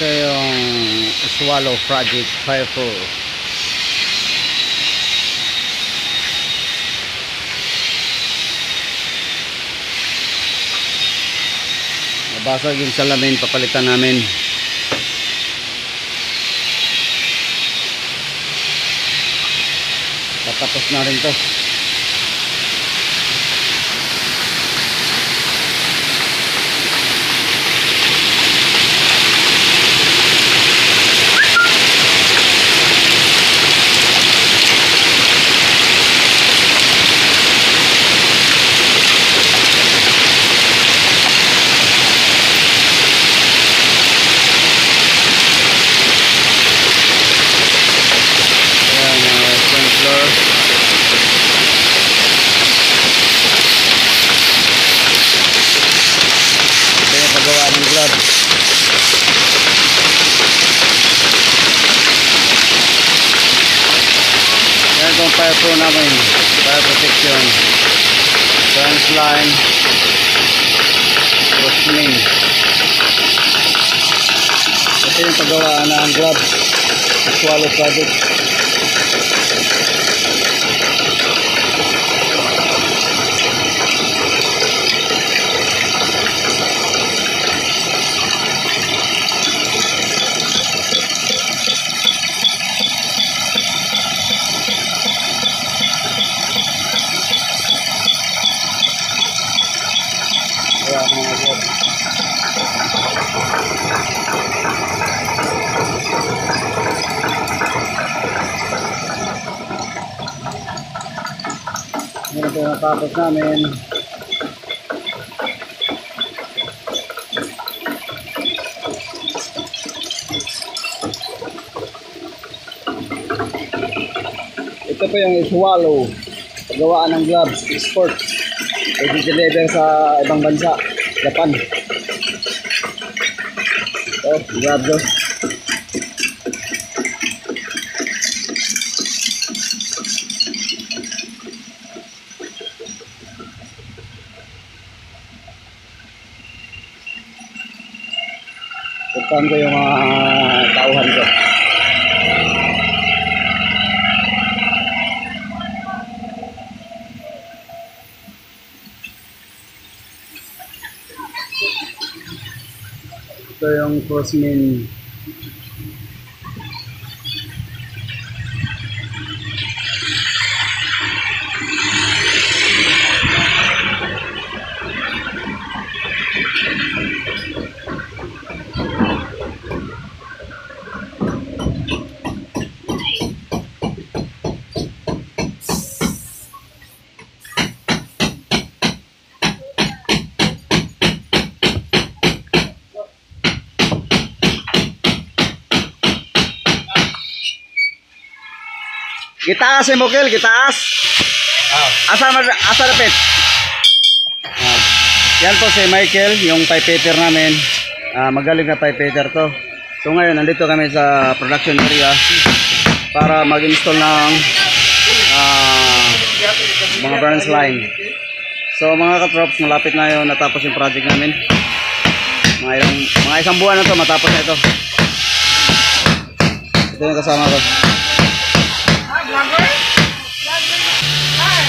Ito yung Swallow Project Fireful. Nabasag yung salamin, papalitan namin. Tatapos na rin to. Yan itong Fireful namin, fire protection, fence line, crossmain. Ito yung paggawa ng glove sa Swallow Project. Mga glove. Ngayon ito natapos namin. Ito po yung Swallow, paggawaan ng gloves, export. I-deliver sa ibang bansa, Japan. So, grab those. Puntahan ko yung mga tauhan ko. Ito yung crossmain. Gitaas si Mokil, gitaas. Asa rapit. Yan po si Michael, yung pipeter namin. Magaling na pipeter to. So ngayon, nandito kami sa production area para mag-install ng mga branch line. So mga katrops, malapit na yun, natapos yung project namin. Mga isang buwan na to, matapos na ito. Ito yung kasama ko.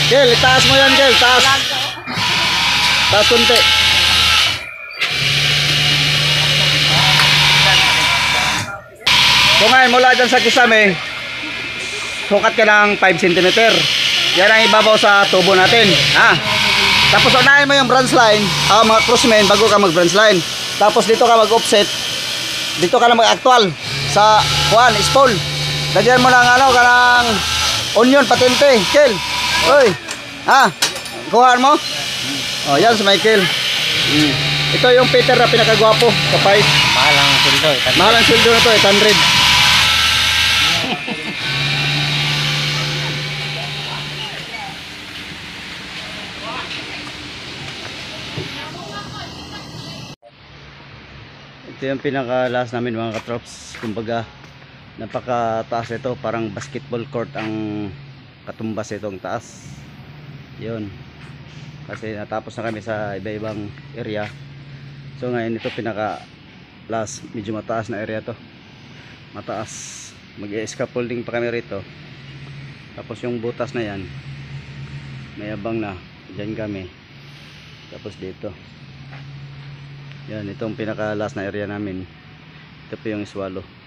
Kel, itaas mo yan, Kel, taas. Taas kunti. So ngayon, mula dyan sa kisame, sukat ka ng 5 cm. Yan ang ibabaw sa tubo natin. Tapos unahin mo yung branch line, mga crossmain, bago ka mag branch line. Tapos dito ka mag offset, dito ka na mag actual sa spool. Lagyan mo ng kanang onion patente, Kel. Oy. Kuhaan mo? Oh, yan si Michael. Ito yung Peter na pinakagwapo sa pipe. Mahal ang sweldo. Mahal ang sweldo na to, 800. Ito yung pinaka-last namin mga katrops. Kumbaga, napakataas ito. Parang basketball court ang katumbas itong taas. Yun. Kasi natapos na kami sa iba-ibang area. So ngayon ito pinaka last, medyo mataas na area to, mataas. Mag-scaffolding pa kami rito. Tapos yung butas na yan may abang na, dyan kami. Tapos dito yan, itong pinaka last na area namin, ito po yung swallow.